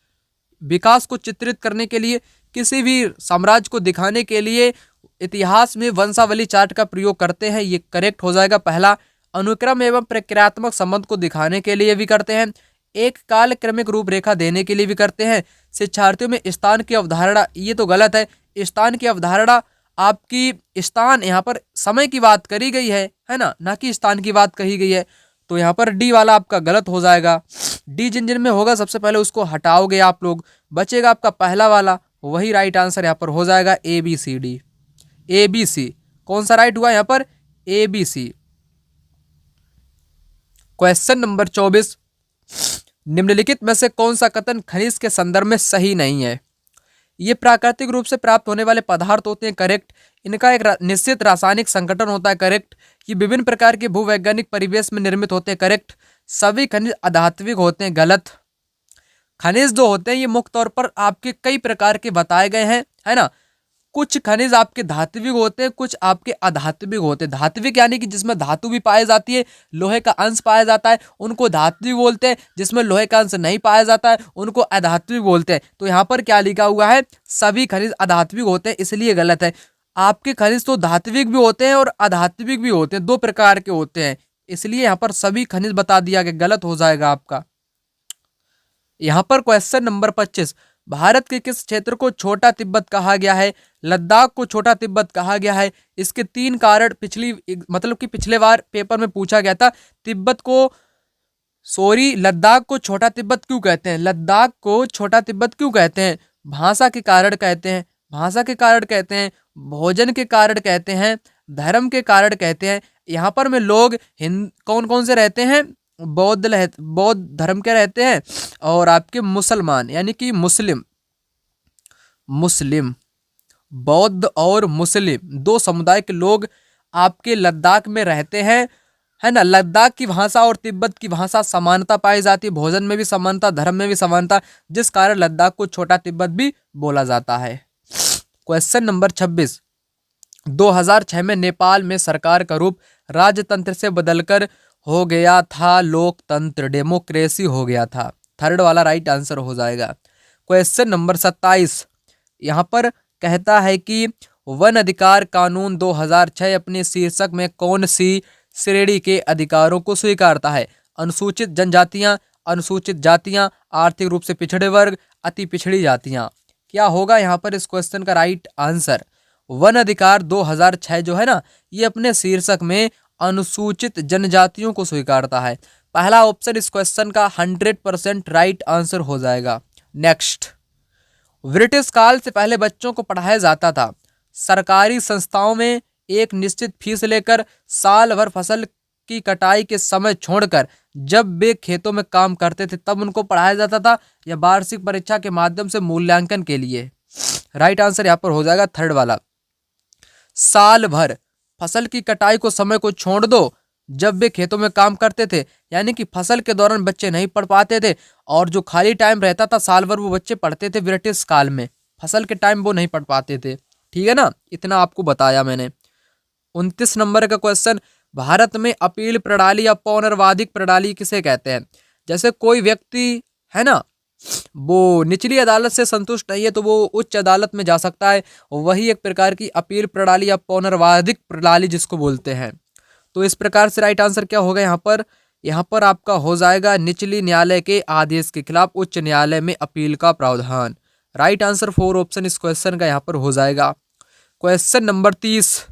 Speaker 1: विकास को चित्रित करने के लिए, किसी भी साम्राज्य को दिखाने के लिए इतिहास में वंशावली चार्ट का प्रयोग करते हैं, ये करेक्ट हो जाएगा पहला। अनुक्रम एवं प्रक्रियात्मक संबंध को दिखाने के लिए भी करते हैं, एक काल क्रमिक रूपरेखा देने के लिए भी करते हैं। शिक्षार्थियों में स्थान की अवधारणा, ये तो गलत है। स्थान की अवधारणा आपकी, स्थान यहाँ पर समय की बात करी गई है ना कि स्थान की बात कही गई है, तो यहाँ पर डी वाला आपका गलत हो जाएगा। डी जिन जिन में होगा सबसे पहले उसको हटाओगे आप लोग, बचेगा आपका पहला वाला, वही राइट आंसर यहाँ पर हो जाएगा, A B C D. A B C कौन सा राइट हुआ यहाँ पर? A B C. Question number 24, निम्नलिखित में से कौन सा कथन खनिज के संदर्भ में सही नहीं है? ये प्राकृतिक रूप से प्राप्त होने वाले पदार्थ होते हैं, करेक्ट। इनका एक निश्चित रासायनिक संगठन होता है, करेक्ट। ये विभिन्न प्रकार के भूवैज्ञानिक परिवेश में निर्मित होते हैं, करेक्ट। सभी खनिज अधात्विक होते हैं, गलत। खनिज जो होते हैं ये मुख्य तौर पर आपके कई प्रकार के बताए गए हैं, है ना। कुछ खनिज आपके धात्विक होते हैं, कुछ आपके अधात्विक होते हैं। धात्विक यानी कि जिसमें धातु भी पाई जाती है, लोहे का अंश पाया जाता है, उनको धात्विक बोलते हैं। जिसमें लोहे का अंश नहीं पाया जाता है उनको अधात्विक बोलते हैं। तो यहाँ पर क्या लिखा हुआ है? सभी खनिज अधात्विक होते हैं, इसलिए गलत है। आपके खनिज तो धात्विक भी होते हैं और अधात्विक भी होते हैं, 2 प्रकार के होते हैं, इसलिए यहाँ पर सभी खनिज बता दिया गया, गलत हो जाएगा आपका। यहाँ पर क्वेश्चन नंबर 25, भारत के किस क्षेत्र को छोटा तिब्बत कहा गया है? लद्दाख को छोटा तिब्बत कहा गया है। इसके 3 कारण पिछले बार पेपर में पूछा गया था। तिब्बत को सॉरी, लद्दाख को छोटा तिब्बत क्यों कहते हैं? लद्दाख को छोटा तिब्बत क्यों कहते हैं? भाषा के कारण कहते हैं, भाषा के कारण कहते हैं, भोजन के कारण कहते हैं, धर्म के कारण कहते हैं। यहाँ पर में लोग हिंद कौन कौन से रहते हैं? बौद्ध धर्म के रहते हैं और आपके मुसलमान यानी कि मुस्लिम, मुस्लिम बौद्ध और मुस्लिम दो समुदाय के लोग आपके लद्दाख में रहते हैं, है ना। लद्दाख की भाषा और तिब्बत की भाषा समानता पाई जाती है, भोजन में भी समानता, धर्म में भी समानता, जिस कारण लद्दाख को छोटा तिब्बत भी बोला जाता है। क्वेश्चन नंबर 26, 2006 में नेपाल में सरकार का रूप राजतंत्र से बदलकर हो गया था लोकतंत्र, डेमोक्रेसी हो गया था। थर्ड वाला राइट आंसर हो जाएगा। क्वेश्चन नंबर 27, यहाँ पर कहता है कि वन अधिकार कानून 2006 अपने शीर्षक में कौन सी श्रेणी के अधिकारों को स्वीकारता है? अनुसूचित जनजातियां, अनुसूचित जातियां, आर्थिक रूप से पिछड़े वर्ग, अति पिछड़ी जातियां। क्या होगा यहाँ पर इस क्वेश्चन का राइट आंसर? वन अधिकार 2006 जो है ना, ये अपने शीर्षक में अनुसूचित जनजातियों को स्वीकारता है। पहला ऑप्शन इस क्वेश्चन का 100% राइट आंसर हो जाएगा। नेक्स्ट, ब्रिटिश काल से पहले बच्चों को पढ़ाया जाता था सरकारी संस्थाओं में एक निश्चित फीस लेकर, साल भर फसल की कटाई के समय छोड़कर जब वे खेतों में काम करते थे तब उनको पढ़ाया जाता था, या वार्षिक परीक्षा के माध्यम से मूल्यांकन के लिए? राइट आंसर यहाँ पर हो जाएगा थर्ड वाला। साल भर फसल की कटाई को समय को छोड़ दो, जब वे खेतों में काम करते थे, यानी कि फसल के दौरान बच्चे नहीं पढ़ पाते थे, और जो खाली टाइम रहता था साल भर वो बच्चे पढ़ते थे ब्रिटिश काल में, फसल के टाइम वो नहीं पढ़ पाते थे। ठीक है ना, इतना आपको बताया मैंने। 29 नंबर का क्वेश्चन, भारत में अपील प्रणाली या पौनर्वादिक प्रणाली किसे कहते हैं? जैसे कोई व्यक्ति है ना, वो निचली अदालत से संतुष्ट नहीं है तो वो उच्च अदालत में जा सकता है, वही एक प्रकार की अपील प्रणाली या पौनर्वादिक प्रणाली जिसको बोलते हैं। तो इस प्रकार से राइट आंसर क्या होगा यहाँ पर? यहाँ पर आपका हो जाएगा निचली न्यायालय के आदेश के खिलाफ उच्च न्यायालय में अपील का प्रावधान। राइट आंसर 4 ऑप्शन इस क्वेश्चन का यहाँ पर हो जाएगा। क्वेश्चन नंबर 30,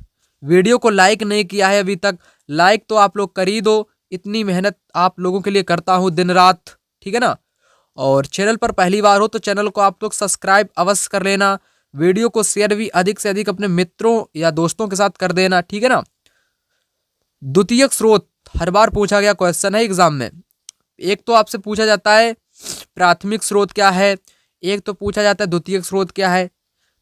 Speaker 1: वीडियो को लाइक नहीं किया है अभी तक, लाइक तो आप लोग कर ही दो, इतनी मेहनत आप लोगों के लिए करता हूँ दिन रात, ठीक है ना। और चैनल पर पहली बार हो तो चैनल को आप लोग सब्सक्राइब अवश्य कर लेना, वीडियो को शेयर भी अधिक से अधिक अपने मित्रों या दोस्तों के साथ कर देना, ठीक है ना। द्वितीयक स्रोत हर बार पूछा गया क्वेश्चन है एग्जाम में। एक तो आपसे पूछा जाता है प्राथमिक स्रोत क्या है, एक तो पूछा जाता है द्वितीयक स्रोत क्या है।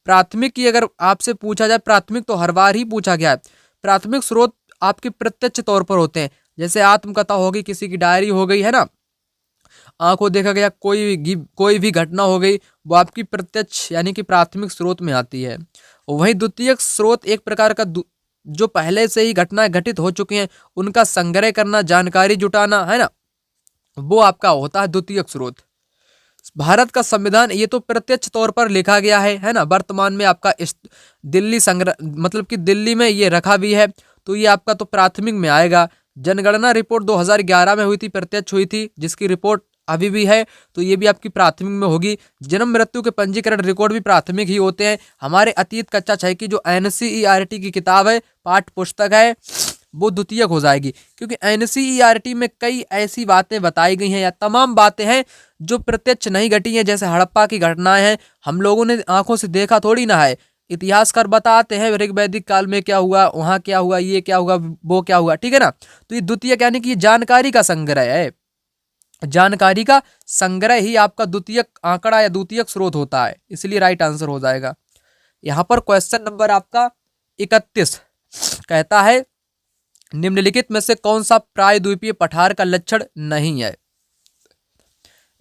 Speaker 1: प्राथमिक की अगर आपसे पूछा जाए, प्राथमिक तो हर बार ही पूछा गया है। प्राथमिक स्रोत आपके प्रत्यक्ष तौर पर होते हैं, जैसे आत्मकथा होगी, किसी की डायरी हो गई, है ना, आंखों देखा गया कोई भी घटना हो गई, वो आपकी प्रत्यक्ष यानी कि प्राथमिक स्रोत में आती है। वहीं द्वितीयक स्रोत एक प्रकार का जो पहले से ही घटनाएं घटित हो चुकी हैं उनका संग्रह करना, जानकारी जुटाना, है ना, वो आपका होता है द्वितीयक स्रोत। भारत का संविधान ये तो प्रत्यक्ष तौर पर लिखा गया है ना, वर्तमान में आपका इस दिल्ली संग्रह मतलब कि दिल्ली में ये रखा भी है, तो ये आपका तो प्राथमिक में आएगा। जनगणना रिपोर्ट 2011 में हुई थी, प्रत्यक्ष हुई थी, जिसकी रिपोर्ट अभी भी है, तो ये भी आपकी प्राथमिक में होगी। जन्म मृत्यु के पंजीकरण रिकॉर्ड भी प्राथमिक ही होते हैं। हमारे अतीत कच्चा छह की जो NCERT की किताब है, पाठ्य पुस्तक है, वो द्वितीयक हो जाएगी, क्योंकि NCERT में कई ऐसी बातें बताई गई हैं या तमाम बातें हैं जो प्रत्यक्ष नहीं घटी हैं, जैसे हड़प्पा की घटनाएं हैं, हम लोगों ने आंखों से देखा थोड़ी ना है, इतिहासकार बताते हैं ऋग वैदिक काल में क्या हुआ, वहां क्या हुआ, ये क्या हुआ, वो क्या हुआ, ठीक है ना। तो ये द्वितीयक यानी कि ये जानकारी का संग्रह है, जानकारी का संग्रह ही आपका द्वितीयक आंकड़ा या द्वितीयक स्रोत होता है, इसलिए राइट आंसर हो जाएगा। यहां पर क्वेश्चन नंबर आपका 31 कहता है निम्नलिखित में से कौन सा प्रायद्वीपीय पठार का लक्षण नहीं है?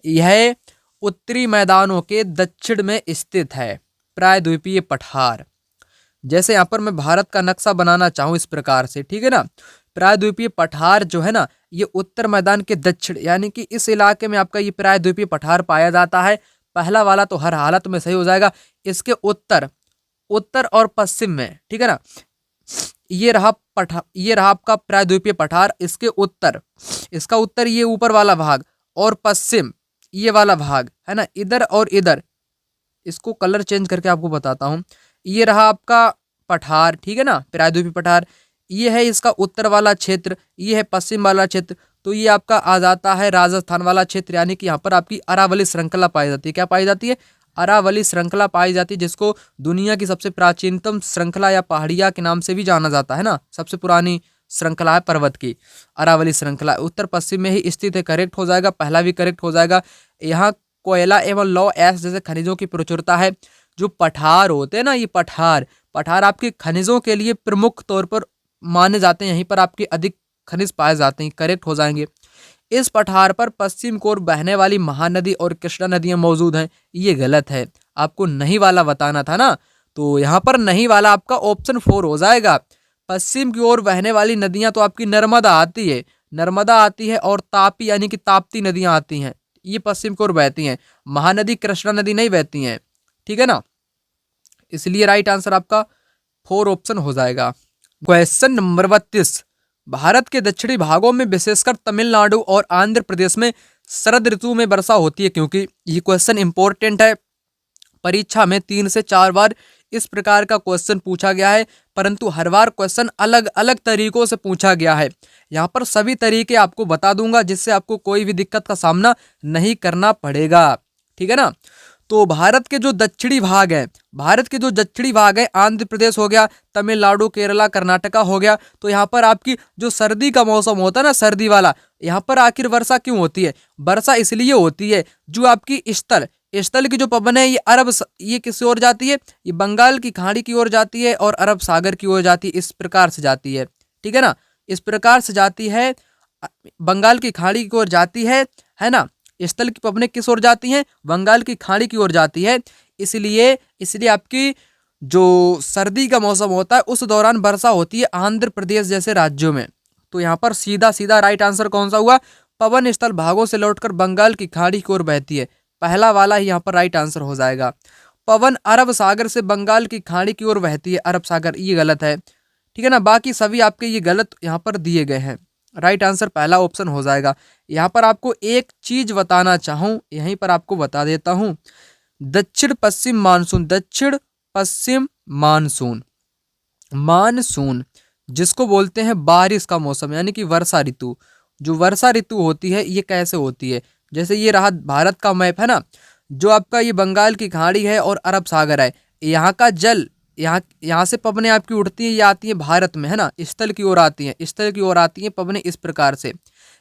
Speaker 1: यह उत्तरी मैदानों के दक्षिण में स्थित है प्रायद्वीपीय पठार। जैसे यहाँ पर मैं भारत का नक्शा बनाना चाहूँ इस प्रकार से, ठीक है ना, प्रायद्वीपीय पठार जो है ना, ये उत्तर मैदान के दक्षिण यानी कि इस इलाके में आपका ये प्रायद्वीपीय पठार पाया जाता है। पहला वाला तो हर हालत में सही हो जाएगा। इसके उत्तर और पश्चिम में, ठीक है ना, ये रहा आपका प्रायद्वीपीय पठार। इसके उत्तर, इसका उत्तर ये ऊपर वाला भाग, और पश्चिम ये वाला भाग, है ना, इधर और इधर। इसको कलर चेंज करके आपको बताता हूँ। ये रहा आपका पठार, ठीक है ना, प्रायद्वीपीय पठार। ये है इसका उत्तर वाला क्षेत्र, ये है पश्चिम वाला क्षेत्र। तो ये आपका आ जाता है राजस्थान वाला क्षेत्र, यानी कि यहाँ पर आपकी अरावली श्रृंखला पाई जाती है। क्या पाई जाती है? अरावली श्रृंखला पाई जाती है, जिसको दुनिया की सबसे प्राचीनतम श्रृंखला या पहाड़िया के नाम से भी जाना जाता है ना। सबसे पुरानी श्रृंखला है पर्वत की अरावली श्रृंखला, उत्तर पश्चिम में ही स्थित है। करेक्ट हो जाएगा, पहला भी करेक्ट हो जाएगा। यहाँ कोयला एवं लौह एस जैसे खनिजों की प्रचुरता है। जो पठार होते हैं ना, ये पठार आपके खनिजों के लिए प्रमुख तौर पर माने जाते हैं। यहीं पर आपके अधिक खनिज पाए जाते हैं। करेक्ट हो जाएंगे। इस पठार पर पश्चिम की ओर बहने वाली महानदी और कृष्णा नदियां मौजूद हैं। ये गलत है, आपको नहीं वाला बताना था ना, तो यहाँ पर नहीं वाला आपका ऑप्शन 4 हो जाएगा। पश्चिम की ओर बहने वाली नदियां तो आपकी नर्मदा आती है, नर्मदा आती है, और तापी यानी कि ताप्ती नदियां आती हैं, ये पश्चिम की ओर बहती हैं। महानदी कृष्णा नदी नहीं बहती हैं, ठीक है ना। इसलिए राइट आंसर आपका 4 ऑप्शन हो जाएगा। क्वेश्चन नंबर 32, भारत के दक्षिणी भागों में विशेषकर तमिलनाडु और आंध्र प्रदेश में शरद ऋतु में वर्षा होती है। क्योंकि ये क्वेश्चन इंपॉर्टेंट है, परीक्षा में 3 से 4 बार इस प्रकार का क्वेश्चन पूछा गया है, परंतु हर बार क्वेश्चन अलग अलग तरीकों से पूछा गया है। यहाँ पर सभी तरीके आपको बता दूंगा, जिससे आपको कोई भी दिक्कत का सामना नहीं करना पड़ेगा, ठीक है ना। तो भारत के जो दक्षिणी भाग है, आंध्र प्रदेश हो गया, तमिलनाडु, केरला, कर्नाटका हो गया, तो यहाँ पर आपकी जो सर्दी का मौसम होता है ना, सर्दी वाला, यहाँ पर आखिर वर्षा क्यों होती है? वर्षा इसलिए होती है, जो आपकी स्थल की जो पवन है, ये किस ओर जाती है? ये बंगाल की खाड़ी की ओर जाती है और अरब सागर की ओर जाती है। इस प्रकार से जाती है, ठीक है ना, इस प्रकार से जाती है, बंगाल की खाड़ी की ओर जाती है ना। स्थल की पवनें किस ओर जाती हैं? बंगाल की खाड़ी की ओर जाती है। इसलिए आपकी जो सर्दी का मौसम होता है, उस दौरान वर्षा होती है आंध्र प्रदेश जैसे राज्यों में। तो यहाँ पर सीधा सीधा राइट आंसर कौन सा हुआ? पवन स्थल भागों से लौटकर बंगाल की खाड़ी की ओर बहती है, पहला वाला ही यहाँ पर राइट आंसर हो जाएगा। पवन अरब सागर से बंगाल की खाड़ी की ओर बहती है, अरब सागर, ये गलत है, ठीक है ना। बाकी सभी आपके ये गलत यहाँ पर दिए गए हैं। राइट आंसर पहला ऑप्शन हो जाएगा। यहाँ पर आपको एक चीज बताना चाहूँ, यहीं पर आपको बता देता हूँ, दक्षिण पश्चिम मानसून जिसको बोलते हैं बारिश का मौसम, यानी कि वर्षा ऋतु। जो वर्षा ऋतु होती है, ये कैसे होती है? जैसे ये रहा भारत का मैप है ना, जो आपका ये बंगाल की खाड़ी है और अरब सागर है, यहाँ का जल, यहाँ से पवनें आपकी उड़ती है, ये आती है भारत में, है ना, स्थल की ओर आती हैं पवनें इस प्रकार से।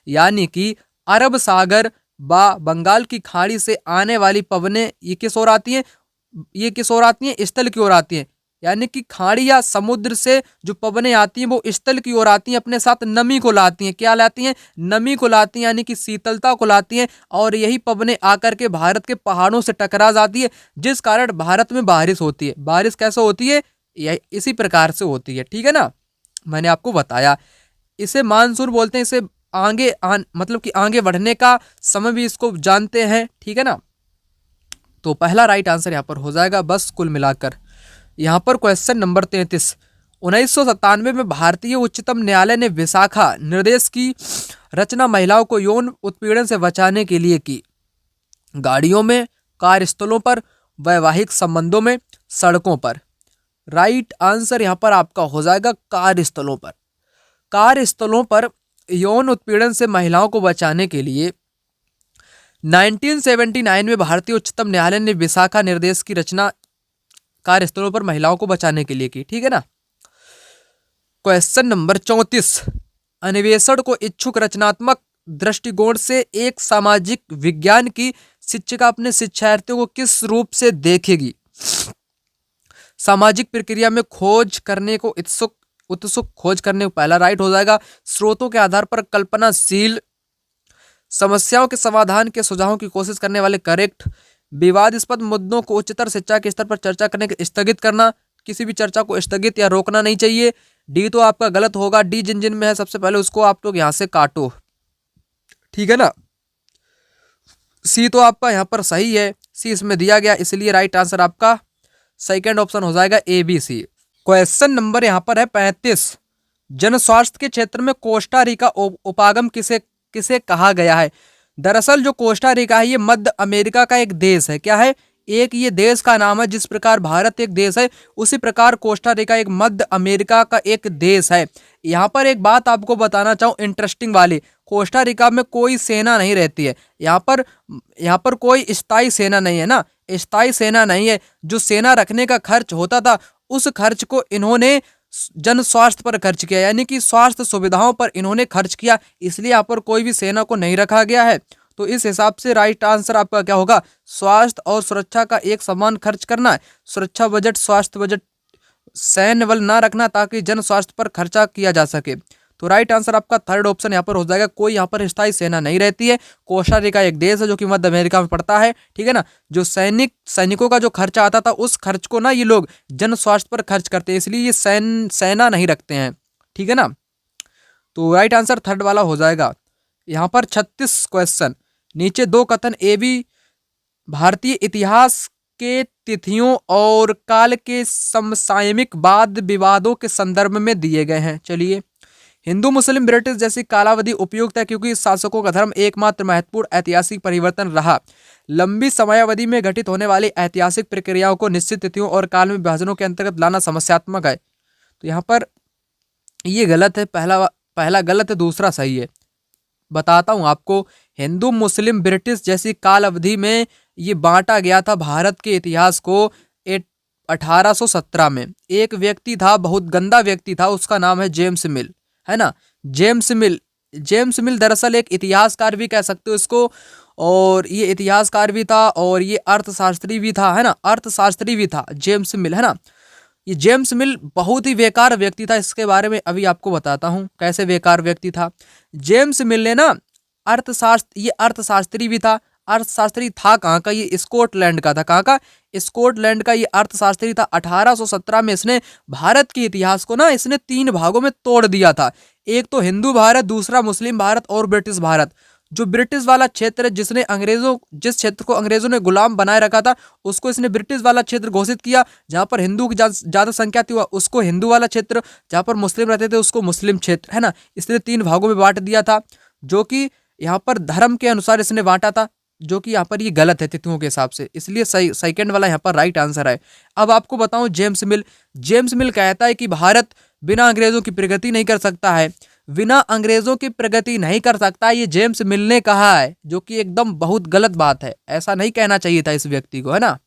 Speaker 1: यानी कि अरब सागर बंगाल की खाड़ी से आने वाली पवनें ये किस ओर आती हैं? स्थल की ओर आती हैं। यानी कि खाड़ी या समुद्र से जो पवनें आती हैं, वो स्थल की ओर आती हैं, अपने साथ नमी को लाती हैं। क्या लाती हैं? नमी को लाती हैं, यानी कि शीतलता को लाती हैं, और यही पवनें आकर के भारत के पहाड़ों से टकरा जाती है, जिस कारण भारत में बारिश होती है। बारिश कैसे होती है? इसी प्रकार से होती है, ठीक है ना। मैंने आपको बताया, इसे मानसून बोलते हैं। इसे मतलब कि आगे बढ़ने का समय भी इसको जानते हैं, ठीक है ना। तो पहला राइट आंसर यहाँ पर हो जाएगा। बस कुल मिलाकर यहाँ पर क्वेश्चन नंबर 33, 1997 में भारतीय उच्चतम न्यायालय ने विशाखा निर्देश की रचना महिलाओं को यौन उत्पीड़न से बचाने के लिए की। गाड़ियों में, कार्यस्थलों पर, वैवाहिक संबंधों में, सड़कों पर। राइट आंसर यहाँ पर आपका हो जाएगा कार्यस्थलों पर यौन उत्पीड़न से महिलाओं को बचाने के लिए 1979 में भारतीय उच्चतम न्यायालय ने विशाखा निर्देश की रचना कार्यस्थलों पर महिलाओं को बचाने के लिए की, ठीक है ना। क्वेश्चन नंबर 34, अन्वेषण को इच्छुक रचनात्मक दृष्टिकोण से एक सामाजिक विज्ञान की शिक्षिका अपने शिक्षार्थियों को किस रूप से देखेगी? सामाजिक प्रक्रिया में खोज करने को उत्सुक खोज करने को पहला राइट हो जाएगा। स्रोतों के आधार पर कल्पनाशील, समस्याओं के समाधान के सुझावों की कोशिश करने वाले, करेक्ट। विवादास्पद मुद्दों को उच्चतर शिक्षा के स्तर पर चर्चा करने के, स्थगित करना, किसी भी चर्चा को स्थगित या रोकना नहीं चाहिए। डी तो आपका गलत होगा, डी जिन जिन में है सबसे पहले उसको आप लोग यहाँ से काटो, ठीक है ना। सी तो आपका यहाँ पर सही है, सी इसमें दिया गया, इसलिए राइट आंसर आपका सेकंड ऑप्शन हो जाएगा A B C. Question number यहाँ पर है 35, जन स्वास्थ्य के क्षेत्र में कोस्टा रिका उपागम किसे कहा गया है? दरअसल जो कोस्टा रिका है, ये मध्य अमेरिका का एक देश है। क्या है? एक ये देश का नाम है। जिस प्रकार भारत एक देश है, उसी प्रकार कोस्टा रिका एक मध्य अमेरिका का एक देश है। यहाँ पर एक बात आपको बताना चाहूँ इंटरेस्टिंग वाली, कोस्टा रिका में कोई सेना नहीं रहती है। यहाँ पर कोई स्थायी सेना नहीं है ना, स्थायी सेना नहीं है। जो सेना रखने का खर्च होता था उस खर्च को इन्होंने जन स्वास्थ्य पर खर्च किया, यानी कि स्वास्थ्य सुविधाओं पर इन्होंने खर्च किया, इसलिए यहाँ पर कोई भी सेना को नहीं रखा गया है। तो इस हिसाब से राइट आंसर आपका क्या होगा, स्वास्थ्य और सुरक्षा का एक समान खर्च करना है। सुरक्षा बजट, स्वास्थ्य बजट, सैन्य बल ना रखना ताकि जन स्वास्थ्य पर खर्चा किया जा सके। तो राइट आंसर आपका थर्ड ऑप्शन यहाँ पर हो जाएगा। कोई यहाँ पर स्थायी सेना नहीं रहती है। कोस्टा रिका एक देश है जो कि मध्य अमेरिका में पड़ता है, ठीक है ना। जो सैनिकों का जो खर्चा आता था उस खर्च को ना ये लोग जन स्वास्थ्य पर खर्च करते हैं, इसलिए ये सेना नहीं रखते हैं, ठीक है ना। तो राइट आंसर थर्ड वाला हो जाएगा। यहाँ पर 36 क्वेश्चन, नीचे दो कथन ए बी भारतीय इतिहास के तिथियों और काल के समसामयिक वाद विवादों के संदर्भ में दिए गए हैं। चलिए, हिंदू मुस्लिम ब्रिटिश जैसी कालावधि उपयुक्त है क्योंकि शासकों का धर्म एकमात्र महत्वपूर्ण ऐतिहासिक परिवर्तन रहा। लंबी समयावधि में घटित होने वाली ऐतिहासिक प्रक्रियाओं को निश्चित तिथियों और काल में विभाजनों के अंतर्गत लाना समस्यात्मक है। तो यहाँ पर ये गलत है, पहला गलत है, दूसरा सही है। बताता हूँ आपको, हिंदू मुस्लिम ब्रिटिश जैसी काल अवधि में ये बांटा गया था भारत के इतिहास को 1817 में। एक व्यक्ति था, बहुत गंदा व्यक्ति था, उसका नाम है जेम्स मिल, है ना। जेम्स मिल दरअसल एक इतिहासकार भी कह सकते हो इसको, और ये इतिहासकार भी था और ये अर्थशास्त्री भी था, है ना, अर्थशास्त्री भी था जेम्स मिल, है ना। ये जेम्स मिल बहुत ही बेकार व्यक्ति था, इसके बारे में अभी आपको बताता हूँ कैसे बेकार व्यक्ति था। जेम्स मिल ने ना ये अर्थशास्त्री भी था, अर्थशास्त्री था कहाँ का, ये स्कॉटलैंड का था। कहाँ का, स्कॉटलैंड का ये अर्थशास्त्री था। 1817 में इसने भारत के इतिहास को ना इसने 3 भागों में तोड़ दिया था। एक तो हिंदू भारत, दूसरा मुस्लिम भारत और ब्रिटिश भारत। जो ब्रिटिश वाला क्षेत्र जिस क्षेत्र को अंग्रेजों ने गुलाम बनाए रखा था उसको इसने ब्रिटिश वाला क्षेत्र घोषित किया। जहाँ पर हिंदू की ज्यादा संख्या थी उसको हिंदू वाला क्षेत्र, जहाँ पर मुस्लिम रहते थे उसको मुस्लिम क्षेत्र, है ना। इसने 3 भागों में बांट दिया था, जो कि यहाँ पर धर्म के अनुसार इसने बांटा था, जो कि यहाँ पर ये गलत है तिथियों के हिसाब से, इसलिए सेकंड वाला यहाँ पर राइट आंसर है। अब आपको बताऊं, जेम्स मिल कहता है कि भारत बिना अंग्रेजों की प्रगति नहीं कर सकता है, बिना अंग्रेजों की प्रगति नहीं कर सकता, ये जेम्स मिल ने कहा है, जो कि एकदम बहुत गलत बात है। ऐसा नहीं कहना चाहिए था इस व्यक्ति को, है ना।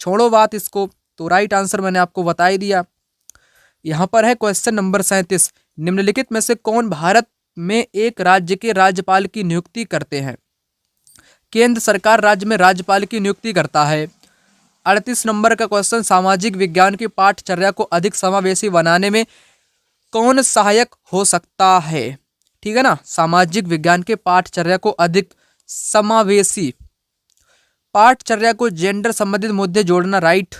Speaker 1: छोड़ो बात इसको। तो राइट आंसर मैंने आपको बता ही दिया। यहाँ पर है क्वेश्चन नंबर 37, निम्नलिखित में से कौन भारत में एक राज्य के राज्यपाल की नियुक्ति करते हैं। केंद्र सरकार राज्य में राज्यपाल की नियुक्ति करता है। 38 नंबर का क्वेश्चन, सामाजिक विज्ञान की पाठचर्या को अधिक समावेशी बनाने में कौन सहायक हो सकता है, ठीक है ना। सामाजिक विज्ञान के पाठचर्या को अधिक समावेशी, पाठचर्या को जेंडर संबंधित मुद्दे जोड़ना, राइट।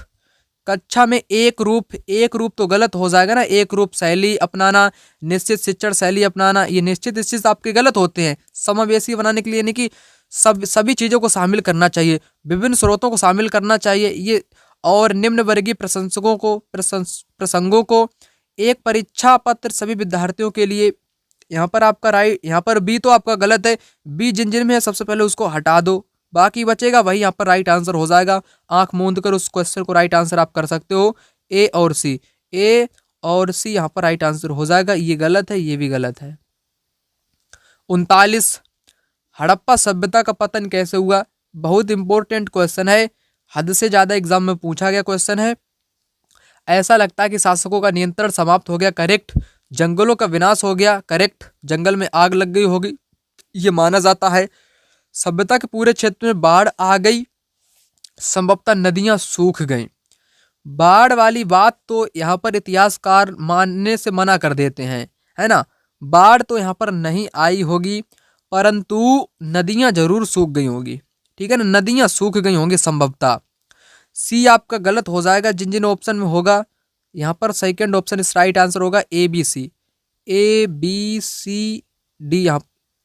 Speaker 1: कक्षा में एक रूप तो गलत हो जाएगा ना, एक रूप शैली अपनाना, निश्चित शिक्षण शैली अपनाना, ये निश्चित आपके गलत होते हैं। समावेशी बनाने के लिए यानी कि सभी चीज़ों को शामिल करना चाहिए, विभिन्न स्रोतों को शामिल करना चाहिए ये, और निम्न वर्गीय प्रसंगों को एक परीक्षा पत्र सभी विद्यार्थियों के लिए। यहाँ पर आपका राइट, यहाँ पर बी तो आपका गलत है, बी जिन में है सबसे पहले उसको हटा दो, बाकी बचेगा वही यहाँ पर राइट आंसर हो जाएगा। आंख मूंद कर उस क्वेश्चन को राइट आंसर आप कर सकते हो। ए और सी यहाँ पर राइट आंसर हो जाएगा। ये गलत है, ये भी गलत है। 39, हड़प्पा सभ्यता का पतन कैसे हुआ। बहुत इंपॉर्टेंट क्वेश्चन है, हद से ज्यादा एग्जाम में पूछा गया क्वेश्चन है। ऐसा लगता है कि शासकों का नियंत्रण समाप्त हो गया, करेक्ट। जंगलों का विनाश हो गया, करेक्ट। जंगल में आग लग गई होगी, ये माना जाता है। सभ्यता के पूरे क्षेत्र में बाढ़ आ गई, संभवतः नदियां सूख गईं। बाढ़ वाली बात तो यहाँ पर इतिहासकार मानने से मना कर देते हैं, है ना। बाढ़ तो यहाँ पर नहीं आई होगी, परंतु नदियां जरूर सूख गई होगी, ठीक है ना, नदियां सूख गई होंगी संभवतः। सी आपका गलत हो जाएगा जिन ऑप्शन में होगा। यहाँ पर सेकंड ऑप्शन इस राइट आंसर होगा ए बी सी डी।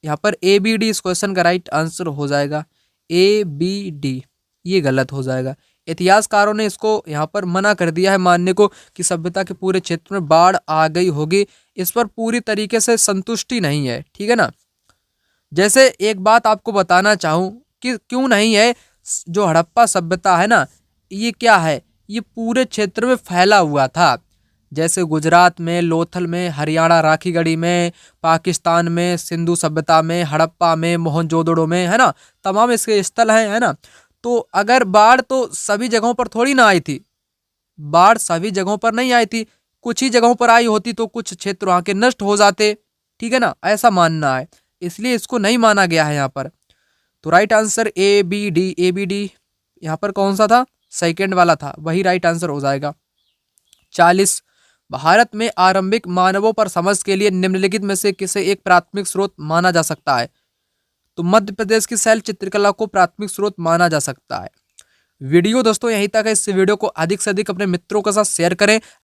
Speaker 1: यहाँ पर ए बी डी इस क्वेश्चन का राइट आंसर हो जाएगा, ए बी डी, ये गलत हो जाएगा। इतिहासकारों ने इसको यहाँ पर मना कर दिया है मानने को कि सभ्यता के पूरे क्षेत्र में बाढ़ आ गई होगी, इस पर पूरी तरीके से संतुष्टि नहीं है, ठीक है ना। जैसे एक बात आपको बताना चाहूँ कि क्यों नहीं है, जो हड़प्पा सभ्यता है ना, ये क्या है, ये पूरे क्षेत्र में फैला हुआ था। जैसे गुजरात में, लोथल में, हरियाणा राखीगढ़ी में, पाकिस्तान में, सिंधु सभ्यता में, हड़प्पा में, मोहनजोदड़ो में, है ना, तमाम इसके स्थल हैं, है ना। तो अगर बाढ़ तो सभी जगहों पर थोड़ी ना आई थी, बाढ़ सभी जगहों पर नहीं आई थी, कुछ ही जगहों पर आई होती तो कुछ क्षेत्र वहां के नष्ट हो जाते, ठीक है ना, ऐसा मानना है, इसलिए इसको नहीं माना गया है यहाँ पर। तो right answer A B D यहाँ पर कौन सा था, सेकंड वाला था, वही राइट आंसर हो जाएगा। 40, भारत में आरंभिक मानवों पर समझ के लिए निम्नलिखित में से किसे एक प्राथमिक स्रोत माना जा सकता है। तो मध्य प्रदेश की शैल चित्रकला को प्राथमिक स्रोत माना जा सकता है। वीडियो दोस्तों यहीं तक है, इस वीडियो को अधिक से अधिक अपने मित्रों के साथ शेयर करें।